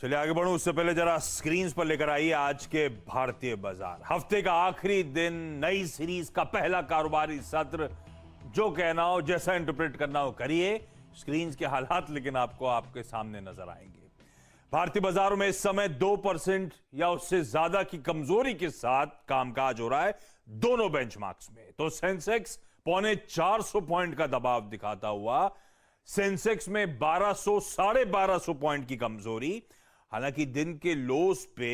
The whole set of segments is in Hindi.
चलिए आगे बढ़ूं उससे पहले जरा स्क्रीन्स पर लेकर आइए आज के भारतीय बाजार। हफ्ते का आखिरी दिन, नई सीरीज का पहला कारोबारी सत्र। जो कहना हो, जैसा इंटरप्रेट करना हो करिए। स्क्रीन्स के हालात लेकिन आपको आपके सामने नजर आएंगे। भारतीय बाजारों में इस समय 2% या उससे ज्यादा की कमजोरी के साथ कामकाज हो रहा है दोनों बेंचमार्क्स में। तो सेंसेक्स 450 पॉइंट का दबाव दिखाता हुआ, सेंसेक्स में 1200-1250 पॉइंट की कमजोरी। हालांकि दिन के लोस पे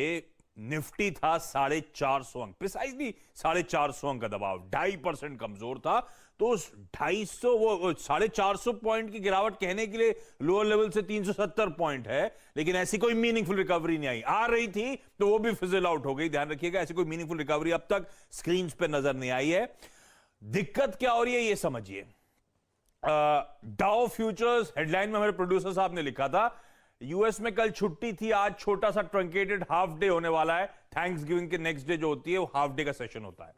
निफ्टी था 450 अंक, प्रिसाइजली 450 अंक का दबाव, 2.5% कमजोर था। तो उस 250 वो 450 पॉइंट की गिरावट कहने के लिए लोअर लेवल से 370 पॉइंट है, लेकिन ऐसी कोई मीनिंगफुल रिकवरी नहीं आई। आ रही थी तो वो भी फिजल आउट हो गई। ध्यान रखिएगा, ऐसी कोई मीनिंगफुल रिकवरी अब तक स्क्रीन पे नजर नहीं आई है। दिक्कत क्या हो रही है ये समझिए। डाउ फ्यूचर्स, हेडलाइन में हमारे प्रोड्यूसर साहब ने लिखा था, यूएस में कल छुट्टी थी, आज छोटा सा ट्रंकेटेड हाफ डे होने वाला है। थैंक्स गिविंग के नेक्स्ट डे जो होती है वो हाफ डे का सेशन होता है।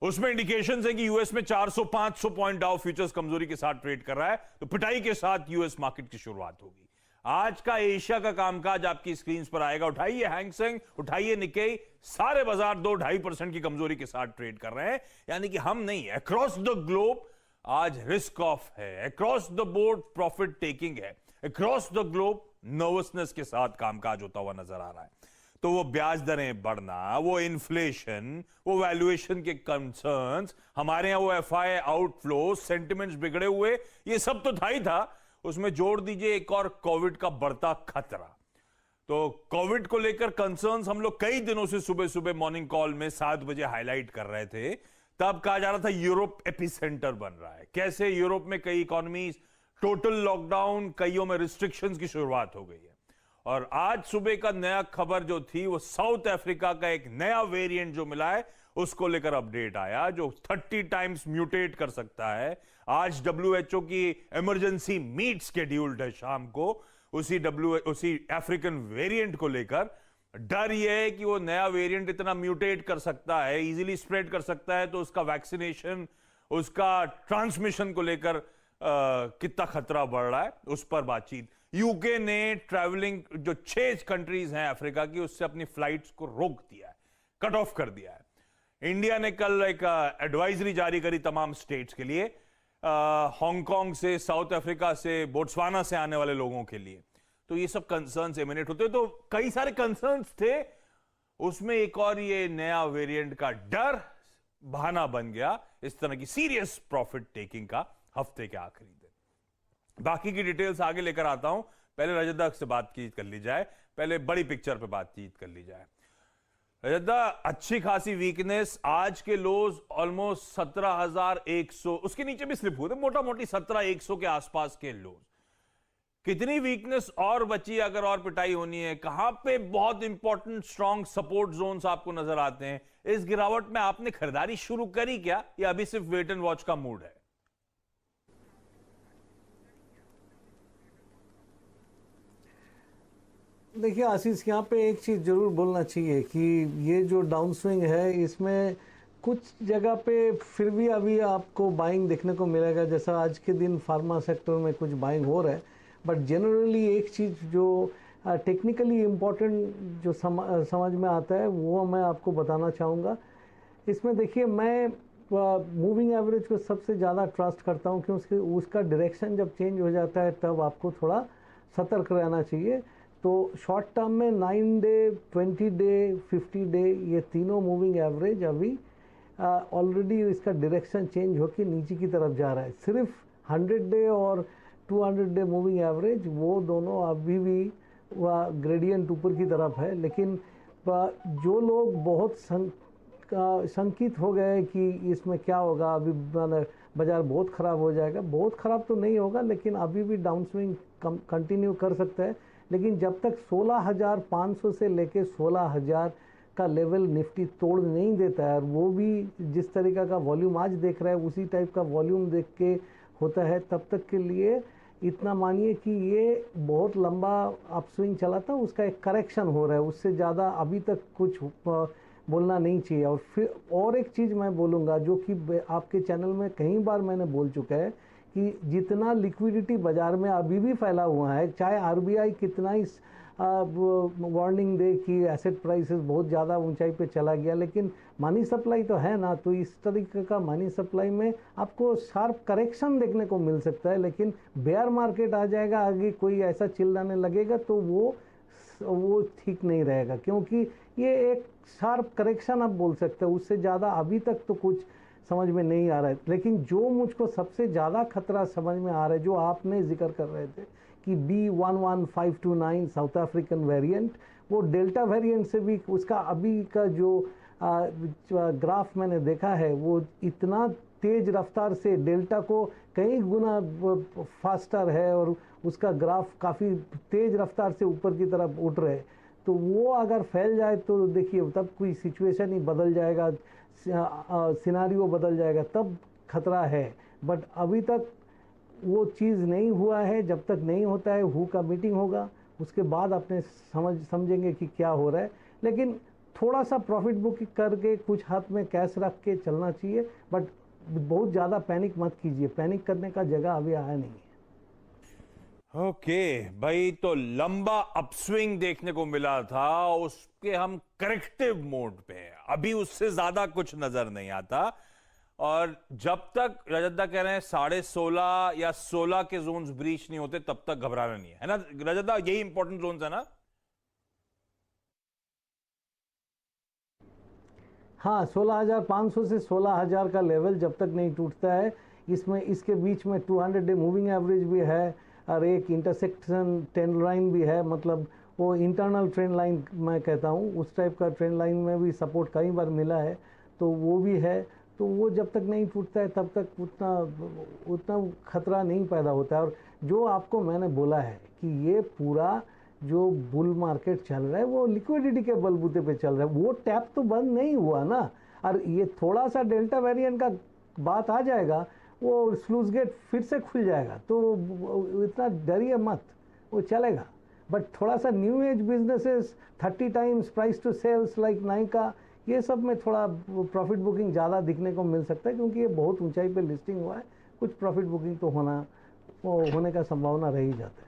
उसमें इंडिकेशंस है कि यूएस में 400-500 पॉइंट डाउ फ्यूचर्स कमजोरी के साथ ट्रेड कर रहा है, तो पिटाई के साथ यूएस मार्केट की शुरुआत होगी। आज का एशिया का कामकाज आपकी स्क्रीन पर आएगा। उठाइए हैंगसेंग, उठाइए निक्केई, सारे बाजार 2-2.5% की कमजोरी के साथ ट्रेड कर रहे हैं। यानी कि हम नहीं, अक्रॉस द ग्लोब आज रिस्क ऑफ है, across the board profit taking है, अक्रॉस द ग्लोब नर्वसनेस के साथ कामकाज होता हुआ नजर आ रहा है। तो वो ब्याज दरें बढ़ना, वो इन्फ्लेशन, वो वैल्यूएशन के कंसर्न्स, हमारे यहां वो एफआई आउटफ्लो, सेंटिमेंट्स बिगड़े हुए, ये सब तो था ही था। उसमें जोड़ दीजिए एक और कोविड का बढ़ता खतरा। तो कोविड को लेकर कंसर्न्स हम लोग कई दिनों से सुबह सुबह मॉर्निंग कॉल में 7 बजे हाईलाइट कर रहे थे। तब कहा जा रहा था यूरोप एपिसेंटर बन रहा है। कैसे यूरोप में कई इकोनॉमीज टोटल लॉकडाउन, कईयों में रिस्ट्रिक्शंस की शुरुआत हो गई है। और आज सुबह का नया खबर जो थी वो साउथ अफ्रीका का एक नया वेरिएंट जो मिला है उसको लेकर अपडेट आया, जो 30 टाइम्स म्यूटेट कर सकता है। आज डब्ल्यूएचओ की इमरजेंसी मीट शेड्यूल्ड है शाम को, उसी अफ्रीकन वेरिएंट को लेकर। डर यह है कि वो नया वेरिएंट इतना म्यूटेट कर सकता है, इजीली स्प्रेड कर सकता है, तो उसका वैक्सीनेशन, उसका ट्रांसमिशन को लेकर कितना खतरा बढ़ रहा है, उस पर बातचीत। यूके ने ट्रैवलिंग जो 6 कंट्रीज हैं अफ्रीका की, उससे अपनी फ्लाइट्स को रोक दिया है, कट ऑफ कर दिया है। इंडिया ने कल एक एडवाइजरी जारी करी तमाम स्टेट्स के लिए, हांगकांग से, साउथ अफ्रीका से, बोट्सवाना से आने वाले लोगों के लिए। तो ये सब कंसर्न्स एमिनेट होते, तो कई सारे कंसर्न्स थे, उसमें एक और ये नया वेरिएंट का डर बहाना बन गया इस तरह की सीरियस प्रॉफिट टेकिंग का हफ्ते के आखिरी दिन। बाकी की डिटेल्स आगे लेकर आता हूं, पहले रजत दा से बातचीत कर ली जाए, पहले बड़ी पिक्चर पे बातचीत कर ली जाए। रजत दा, अच्छी खासी वीकनेस, आज के लोज ऑलमोस्ट 17,100, उसके नीचे भी स्लिप हुए थे, मोटा मोटी 17,100 के आसपास के लोज। कितनी वीकनेस और बची, अगर और पिटाई होनी है? कहां पे बहुत इंपॉर्टेंट स्ट्रॉन्ग सपोर्ट जोन्स आपको नजर आते हैं? इस गिरावट में आपने खरीदारी शुरू करी क्या, या अभी सिर्फ वेट एंड वॉच का मूड है? देखिए आशीष, यहाँ पे एक चीज़ ज़रूर बोलना चाहिए कि ये जो डाउन स्विंग है इसमें कुछ जगह पे फिर भी अभी आपको बाइंग देखने को मिलेगा। जैसा आज के दिन फार्मा सेक्टर में कुछ बाइंग हो रहा है, बट जनरली एक चीज़ जो टेक्निकली इम्पोर्टेंट जो समझ में आता है वो मैं आपको बताना चाहूँगा। इसमें देखिए, मैं मूविंग एवरेज को सबसे ज़्यादा ट्रस्ट करता हूँ, क्योंकि उसका डायरेक्शन जब चेंज हो जाता है तब आपको थोड़ा सतर्क रहना चाहिए। तो शॉर्ट टर्म में 9 डे, 20 डे, 50 डे, ये तीनों मूविंग एवरेज अभी ऑलरेडी इसका डायरेक्शन चेंज होकर नीचे की तरफ जा रहा है। सिर्फ 100 डे और 200 डे मूविंग एवरेज, वो दोनों अभी भी ग्रेडियंट ऊपर की तरफ है। लेकिन जो लोग बहुत शंकित हो गए कि इसमें क्या होगा, अभी बाजार बहुत ख़राब हो जाएगा, बहुत ख़राब तो नहीं होगा, लेकिन अभी भी डाउन स्विंग कंटिन्यू कर सकता है। लेकिन जब तक 16,500 से लेके 16,000 का लेवल निफ्टी तोड़ नहीं देता है, और वो भी जिस तरीका का वॉल्यूम आज देख रहा है उसी टाइप का वॉल्यूम देख के होता है, तब तक के लिए इतना मानिए कि ये बहुत लंबा अपस्विंग चला था, उसका एक करेक्शन हो रहा है। उससे ज़्यादा अभी तक कुछ बोलना नहीं चाहिए। और फिर और एक चीज़ मैं बोलूँगा, जो कि आपके चैनल में कई बार मैंने बोल चुका है, कि जितना लिक्विडिटी बाज़ार में अभी भी फैला हुआ है, चाहे आरबीआई कितना ही वार्निंग दे कि एसेट प्राइसेस बहुत ज़्यादा ऊंचाई पे चला गया, लेकिन मनी सप्लाई तो है ना, तो इस तरीके का मनी सप्लाई में आपको शार्प करेक्शन देखने को मिल सकता है, लेकिन बेयर मार्केट आ जाएगा, आगे कोई ऐसा चिल्लाने लगेगा तो वो ठीक नहीं रहेगा, क्योंकि ये एक शार्प करेक्शन आप बोल सकते हो, उससे ज़्यादा अभी तक तो कुछ समझ में नहीं आ रहा है। लेकिन जो मुझको सबसे ज़्यादा खतरा समझ में आ रहा है, जो आपने जिक्र कर रहे थे कि B11529 साउथ अफ्रीकन वेरिएंट, वो डेल्टा वेरिएंट से भी उसका अभी का जो ग्राफ मैंने देखा है, वो इतना तेज रफ्तार से डेल्टा को कई गुना फास्टर है और उसका ग्राफ काफ़ी तेज रफ्तार से ऊपर की तरफ उठ रहे हैं। तो वो अगर फैल जाए तो देखिए तब कोई सिचुएशन ही बदल जाएगा, सिनारियो बदल जाएगा, तब खतरा है। बट अभी तक वो चीज़ नहीं हुआ है। जब तक नहीं होता है, हु का मीटिंग होगा, उसके बाद अपने समझेंगे कि क्या हो रहा है। लेकिन थोड़ा सा प्रॉफिट बुकिंग करके कुछ हाथ में कैश रख के चलना चाहिए, बट बहुत ज़्यादा पैनिक मत कीजिए, पैनिक करने का जगह अभी आया नहीं है। ओके भाई, तो लंबा अपस्विंग देखने को मिला था, उसके हम करेक्टिव मोड पे हैं, अभी उससे ज्यादा कुछ नजर नहीं आता। और जब तक रजतदा कह रहे हैं 16.5 या 16 के जोन्स ब्रीच नहीं होते, तब तक घबराना नहीं है ना रजतदा? यही इंपॉर्टेंट जोन्स है ना? हाँ, 16,500 से 16,000 का लेवल जब तक नहीं टूटता है, इसमें इसके बीच में 200 डे मूविंग एवरेज भी है और एक इंटरसेक्शन ट्रेंड लाइन भी है, मतलब वो इंटरनल ट्रेंड लाइन मैं कहता हूँ, उस टाइप का ट्रेंड लाइन में भी सपोर्ट कई बार मिला है, तो वो भी है। तो वो जब तक नहीं टूटता है तब तक उतना खतरा नहीं पैदा होता है। और जो आपको मैंने बोला है कि ये पूरा जो बुल मार्केट चल रहा है वो लिक्विडिटी के बलबूते पे चल रहा है, वो टैप तो बंद नहीं हुआ ना। और ये थोड़ा सा डेल्टा वेरिएंट का बात आ जाएगा, वो स्लूज गेट फिर से खुल जाएगा, तो इतना डरिए मत, वो चलेगा। बट थोड़ा सा new age businesses 30 times price to sales like Nykaa, ये सब में थोड़ा प्रॉफिट बुकिंग ज़्यादा दिखने को मिल सकता है, क्योंकि ये बहुत ऊंचाई पे लिस्टिंग हुआ है, कुछ प्रॉफिट बुकिंग तो होने का संभावना रह ही जाता है।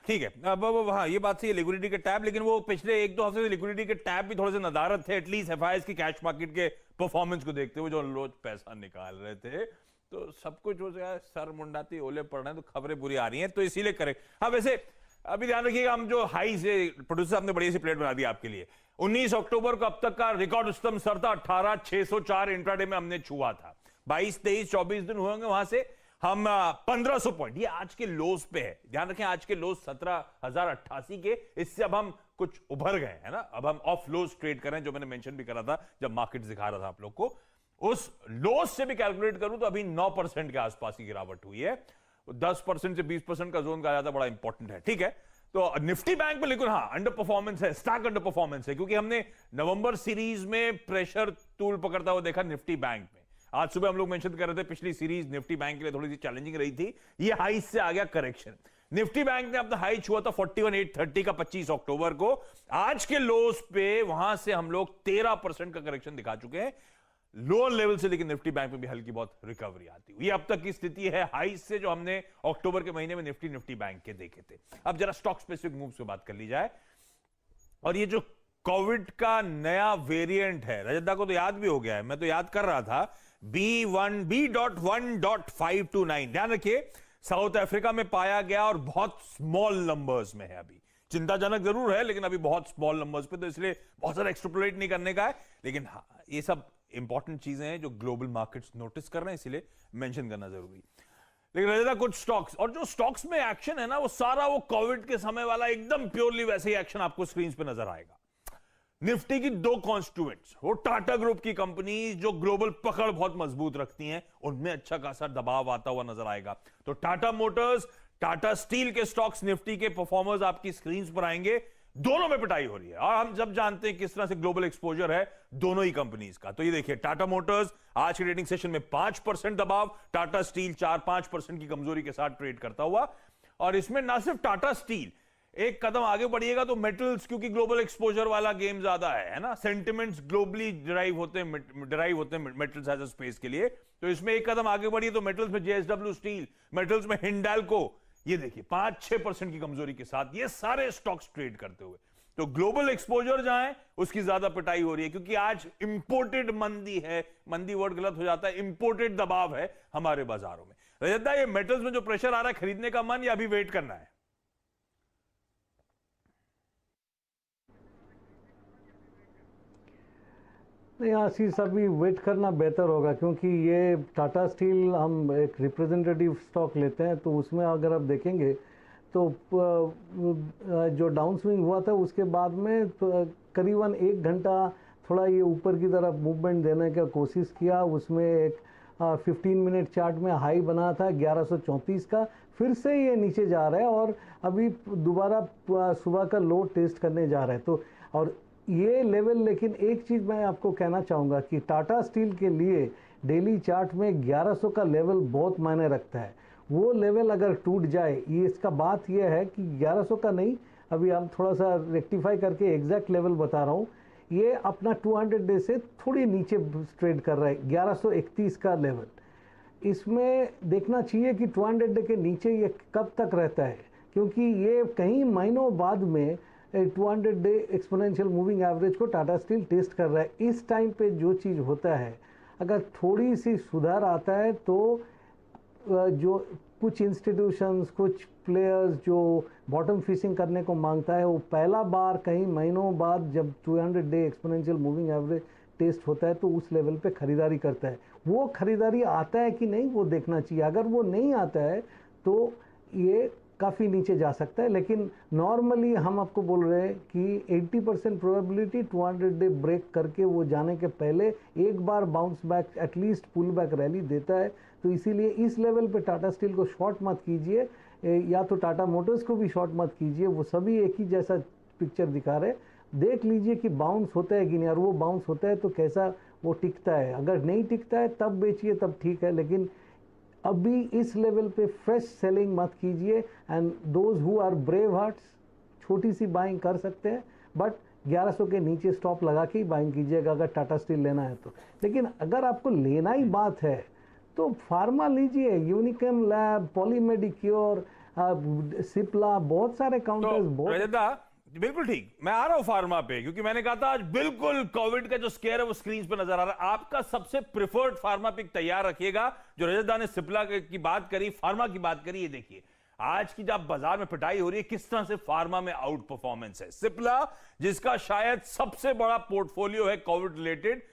ठीक है। अब हाँ, ये बात सही है, लिक्विडिटी के टैब, लेकिन वो पिछले 1-2 हफ्ते से लिक्विडिटी के टैब भी थोड़े से नदारत थे, एटलीस्ट एफआईएस की कैश मार्केट के परफॉर्मेंस को देखते हुए, जो रोज पैसा निकाल रहे थे, तो सब कुछ हो जाए, सर मुंडाती ओले पड़ रहे हैं, तो खबरें बुरी आ रही हैं, तो इसीलिए करें। हाँ, वैसे अभी ध्यान रखिएगा, हम जो हाई से प्रोड्यूसर साहब ने बड़ी सी प्लेट बना दी आपके लिए। 19 अक्टूबर को अब तक का रिकॉर्ड उच्चतम स्तर था 18,604, इंट्राडे में हमने छुआ था। 22, 23, 24 दिन हुए होंगे, वहां से हम 1500 पॉइंट, ये आज के लोस पे है। ध्यान रखें, आज के लोस 17,088 के, इससे अब हम कुछ उभर गए हैं ना, अब हम ऑफ लोस ट्रेड कर रहे हैं, जो मैंने मेंशन भी करा था जब मार्केट दिखा रहा था आप लोग को। उस लोस से भी कैलकुलेट करूं तो अभी 9% के आसपास की गिरावट हुई है। 10% से 20% का जोन का ज्यादा बड़ा इंपॉर्टेंट है, ठीक है। तो निफ्टी बैंक में लेकिन हाँ, अंडर परफॉर्मेंस है, स्टार्क अंडर परफॉर्मेंस है, क्योंकि हमने नवंबर सीरीज में प्रेशर टूल पकड़ता हुआ देखा निफ्टी बैंक में। आज सुबह हम लोग मेंशन कर रहे थे, पिछली सीरीज निफ्टी बैंक के लिए थोड़ी सी चैलेंजिंग रही थी, ये हाई से आ गया करेक्शन। निफ्टी बैंक ने अपना हाई छुआ था 41,830 का 25 अक्टूबर को। आज के लोस पे वहां से हम लोग 13% का करेक्शन दिखा चुके हैं लोअर लेवल से, लेकिन निफ्टी बैंक में भी हल्की बहुत रिकवरी आती हुई। ये अब तक की स्थिति है हाई से, जो हमने अक्टूबर के महीने में निफ्टी बैंक के देखे थे। अब जरा स्टॉक स्पेसिफिक मूव्स की बात कर ली जाए, और ये जो कोविड का नया वेरिएंट है, रजतदा को तो याद भी हो गया है, मैं तो याद कर रहा था, B.1.529। ध्यान रखिए, साउथ अफ्रीका में पाया गया और बहुत स्मॉल नंबर्स में है, अभी चिंताजनक जरूर है, लेकिन अभी बहुत स्मॉल नंबर्स पे, तो इसलिए बहुत सारा एक्सट्रपोलेट नहीं करने का है। लेकिन हाँ, ये सब इंपॉर्टेंट चीजें हैं जो ग्लोबल मार्केट्स नोटिस कर रहे हैं, इसीलिए मेंशन करना जरूरी। लेकिन रजतदा, कुछ स्टॉक्स, और जो स्टॉक्स में एक्शन है ना, वो सारा वो कोविड के समय वाला एकदम प्योरली वैसे ही एक्शन आपको स्क्रीन पे नजर आएगा। निफ्टी की 2 कॉन्स्टिट्यूएंट्स, वो टाटा ग्रुप की कंपनी जो ग्लोबल पकड़ बहुत मजबूत रखती हैं, उनमें अच्छा खासा दबाव आता हुआ नजर आएगा। तो टाटा मोटर्स, टाटा स्टील के स्टॉक्स निफ्टी के परफॉर्मर्स आपकी स्क्रीन पर आएंगे, दोनों में पिटाई हो रही है। और हम जब जानते हैं किस तरह से ग्लोबल एक्सपोजर है दोनों ही कंपनीज का, तो ये देखिए, टाटा मोटर्स आज के ट्रेडिंग सेशन में 5% दबाव, टाटा स्टील 4-5% की कमजोरी के साथ ट्रेड करता हुआ। और इसमें ना सिर्फ टाटा स्टील, एक कदम आगे बढ़िएगा तो मेटल्स, क्योंकि ग्लोबल एक्सपोजर वाला गेम ज्यादा है ना, सेंटिमेंट्स ग्लोबली डिराइव होते हैं मेटल्स एज अ स्पेस के लिए। तो इसमें एक कदम आगे बढ़िए तो मेटल्स में JSW स्टील, मेटल्स में हिंडाल्को, ये देखिए 5-6% की कमजोरी के साथ ये सारे स्टॉक्स ट्रेड करते हुए। तो ग्लोबल एक्सपोजर जहां है उसकी ज्यादा पिटाई हो रही है, क्योंकि आज इंपोर्टेड मंदी है, मंदी वर्ड गलत हो जाता है, इंपोर्टेड दबाव है हमारे बाजारों में। रजत दा, ये मेटल्स में जो प्रेशर आ रहा है, खरीदने का मन या अभी वेट करना है? नहीं आशीष, अभी वेट करना बेहतर होगा, क्योंकि ये टाटा स्टील हम एक रिप्रेजेंटेटिव स्टॉक लेते हैं, तो उसमें अगर आप देखेंगे तो जो डाउन स्विंग हुआ था उसके बाद में करीबन 1 घंटा थोड़ा ये ऊपर की तरफ मूवमेंट देने का कोशिश किया। उसमें एक 15 मिनट चार्ट में हाई बना था 1134 का, फिर से ये नीचे जा रहा है और अभी दोबारा सुबह का लो टेस्ट करने जा रहा है। तो और ये लेवल, लेकिन एक चीज़ मैं आपको कहना चाहूँगा कि टाटा स्टील के लिए डेली चार्ट में 1100 का लेवल बहुत मायने रखता है। वो लेवल अगर टूट जाए, ये इसका बात ये है कि 1100 का नहीं, अभी हम थोड़ा सा रेक्टिफाई करके एग्जैक्ट लेवल बता रहा हूँ, ये अपना 200 डे से थोड़ी नीचे ट्रेड कर रहा है 1131 का लेवल। इसमें देखना चाहिए कि 200 डे के नीचे ये कब तक रहता है, क्योंकि ये कई महीनों बाद में 200 डे एक्सपोनेंशियल मूविंग एवरेज को टाटा स्टील टेस्ट कर रहा है। इस टाइम पे जो चीज़ होता है, अगर थोड़ी सी सुधार आता है तो जो कुछ इंस्टीट्यूशंस, कुछ प्लेयर्स जो बॉटम फिशिंग करने को मांगता है, वो पहला बार कई महीनों बाद जब 200 day exponential moving average test होता है तो उस लेवल पे खरीदारी करता है। वो खरीदारी आता है कि नहीं, वो देखना चाहिए। अगर वो नहीं आता है तो ये काफ़ी नीचे जा सकता है, लेकिन नॉर्मली हम आपको बोल रहे हैं कि 80% प्रोबेबिलिटी 200 डे ब्रेक करके वो जाने के पहले एक बार bounce back, at least pull back rally देता है। तो इसीलिए इस लेवल पे टाटा स्टील को शॉर्ट मत कीजिए, या तो टाटा मोटर्स को भी शॉर्ट मत कीजिए, वो सभी एक ही जैसा पिक्चर दिखा रहे। देख लीजिए कि बाउंस होता है कि नहीं, और वो बाउंस होता है तो कैसा वो टिकता है। अगर नहीं टिकता है तब बेचिए, तब ठीक है, लेकिन अभी इस लेवल पे फ्रेश सेलिंग मत कीजिए। And those who are brave hearts छोटी सी बाइंग कर सकते हैं, बट 1100 के नीचे स्टॉप लगा के ही बाइंग कीजिएगा अगर टाटा स्टील लेना है तो। लेकिन अगर आपको लेना ही बात है तो फार्मा लीजिए, यूनिकेम लैब, पॉलीमेडिक्योर, सिप्ला, बहुत सारे काउंटर्स। बहुत बिल्कुल ठीक, मैं आ रहा हूं फार्मा पे, क्योंकि मैंने कहा था आज बिल्कुल कोविड का जो स्केयर है वो स्क्रीन पे नजर आ रहा है। आपका सबसे प्रिफर्ड फार्मा पिक तैयार रखिएगा। जो रजत दा ने सिप्ला की बात करी, फार्मा की बात करी, ये देखिए आज की जब बाजार में पिटाई हो रही है, किस तरह से फार्मा में आउट परफॉर्मेंस है। सिप्ला, जिसका शायद सबसे बड़ा पोर्टफोलियो है कोविड रिलेटेड,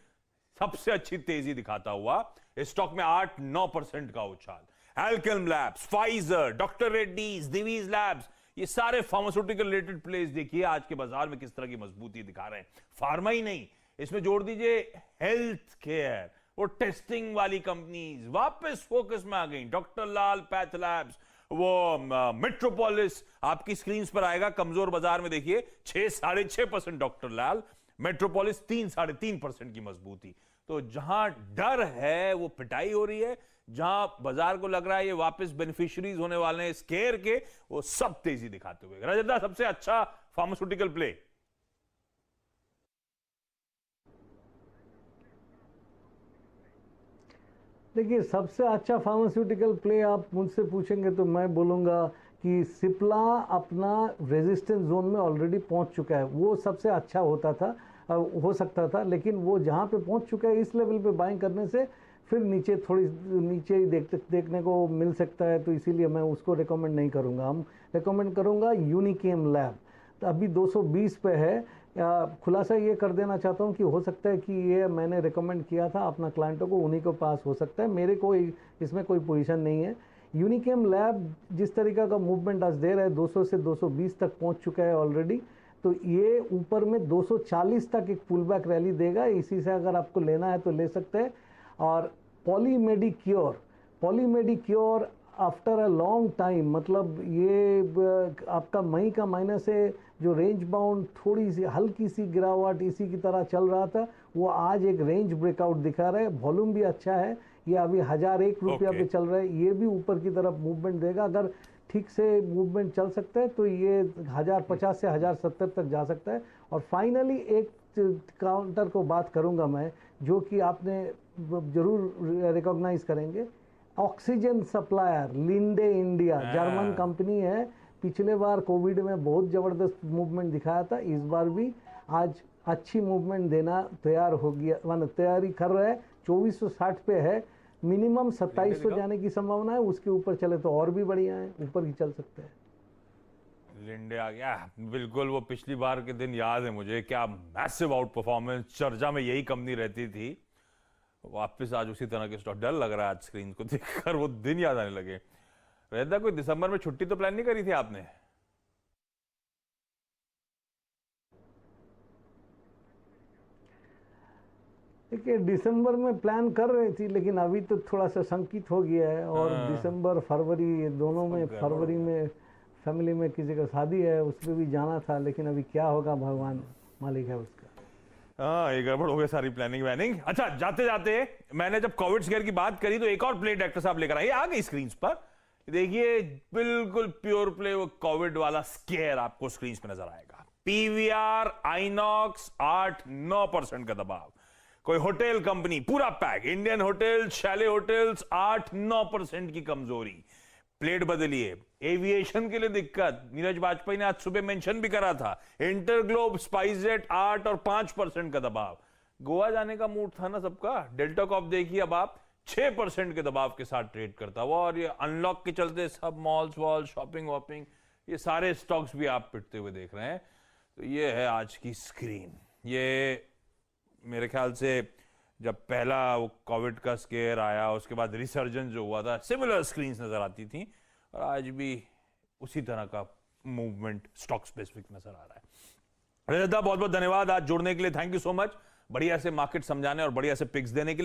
सबसे अच्छी तेजी दिखाता हुआ इस स्टॉक में 8-9% का उछाल। Alkem labs, Pfizer, doctor Reddy's, Divi's labs, ये सारे फार्मास्यूटिकल रिलेटेड प्लेस देखिए आज के बाजार में किस तरह की मजबूती दिखा रहे हैं। फार्मा ही नहीं, इसमें जोड़ दीजिए हेल्थ केयर, वो टेस्टिंग वाली कंपनीज वापस फोकस में आ गई। डॉक्टर लाल पैथ लैब्स, वो मेट्रोपोलिस आपकी स्क्रीन पर आएगा, कमजोर बाजार में देखिए 6-6.5% डॉक्टर लाल, मेट्रोपोलिस 3-3.5% की मजबूती। तो जहां डर है वो पिटाई हो रही है, जहां बाजार को लग रहा है ये वापस बेनिफिशियरीज होने वाले हैं स्केयर के, वो सब तेजी दिखाते हुए। रजत दा, सबसे अच्छा फार्मास्यूटिकल प्ले? देखिए, सबसे अच्छा फार्मास्यूटिकल प्ले आप मुझसे पूछेंगे तो मैं बोलूँगा कि सिप्ला अपना रेजिस्टेंस जोन में ऑलरेडी पहुंच चुका है। वो सबसे अच्छा होता था, हो सकता था, लेकिन वो जहां पे पहुंच चुका है, इस लेवल पे बाइंग करने से फिर नीचे थोड़ी नीचे ही देखने को मिल सकता है। तो इसीलिए मैं उसको रिकमेंड नहीं करूँगा। हम रिकमेंड करूँगा यूनिकेम लैब, तो अभी 220 पे है। खुलासा ये कर देना चाहता हूँ कि हो सकता है कि ये मैंने रिकमेंड किया था अपना क्लाइंटों को, उन्हीं के पास हो सकता है, मेरे को इसमें कोई पोजीशन नहीं है। यूनिकेम लैब जिस तरीका का मूवमेंट आज दे रहा है, 200 से 220 तक पहुंच चुका है ऑलरेडी, तो ये ऊपर में 240 तक एक पुल बैक रैली देगा। इसी से अगर आपको लेना है तो ले सकते हैं। और Poly Medicure after a long time, मतलब ये आपका मई का महीने से जो रेंज बाउंड थोड़ी सी हल्की सी गिरावट इसी की तरह चल रहा था, वो आज एक रेंज ब्रेकआउट दिखा रहा है। वॉल्यूम भी अच्छा है, ये अभी 1001 रुपया पे चल रहा है, ये भी ऊपर की तरफ मूवमेंट देगा। अगर ठीक से मूवमेंट चल सकता है तो ये 1050 से 1070 तक जा सकता है। और फाइनली एक काउंटर को बात करूंगा मैं, जो कि आपने जरूर रिकॉग्नाइज करेंगे, oxygen supplier Linde India, German company है। पिछले बार कोविड में बहुत ज़बरदस्त मूवमेंट दिखाया था, इस बार भी आज अच्छी मूवमेंट देना तैयार हो गया, माने तैयारी कर रहा है। 2460 पे है, मिनिमम 2700 जाने की संभावना है। उसके ऊपर चले तो और भी बढ़िया है, ऊपर ही चल सकते हैं। लिंडे आ गया, बिल्कुल वो पिछली बार के दिन याद है मुझे, क्या मैसिव आउट परफॉर्मेंस, चर्चा में यही कंपनी रहती थी। वापस आज उसी तरह के स्टॉक, डर लग रहा है आज स्क्रीन को देखकर, वो दिन याद आने लगे। रहता कोई दिसंबर में छुट्टी तो प्लान नहीं करी थी आपने? देखिए दिसंबर में प्लान कर रही थी, लेकिन अभी तो थोड़ा सा संकित हो गया है। और दिसंबर फरवरी ये दोनों में, फरवरी में फैमिली में किसी का शादी है, उसमें भी जाना था, लेकिन अभी क्या होगा भगवान मालिक है उसका। हाँ, ये गड़बड़ हो गई सारी प्लानिंग वैनिंग। अच्छा, जाते जाते मैंने जब कोविड स्केयर की बात करी तो एक और प्ले डॉक्टर साहब लेकर आइए, आ गई स्क्रीन पर। देखिए बिल्कुल प्योर प्ले वो कोविड वाला स्केयर आपको स्क्रीन पे नजर आएगा। पीवीआर आइनॉक्स 8-9% का दबाव। कोई होटल कंपनी पूरा pack, Indian hotel, Shelley hotels 8-9% की कमजोरी। प्लेट बदलिए। एविएशन के लिए दिक्कत, नीरज वाजपेयी ने आज सुबह मेंशन भी करा था। इंटरग्लोब, स्पाइसजेट 8 और 5% का दबाव। गोवा जाने का मूड था ना सबका। डेल्टा कॉप देखिए अब आप 6% के दबाव के साथ ट्रेड करता हुआ, और ये अनलॉक के चलते सब मॉल्स वॉल, शॉपिंग वॉपिंग, ये सारे स्टॉक्स भी आप पिटते हुए देख रहे हैं। तो ये है आज की स्क्रीन। ये मेरे ख्याल से जब पहला वो कोविड का स्केयर आया, उसके बाद रिसर्जेंस जो हुआ था, सिमिलर स्क्रीन्स नजर आती थी, और आज भी उसी तरह का मूवमेंट स्टॉक स्पेसिफिक नजर आ रहा है। रजत दा, बहुत बहुत धन्यवाद आज जुड़ने के लिए, थैंक यू सो मच, बढ़िया से मार्केट समझाने और बढ़िया से पिक्स देने के लिए।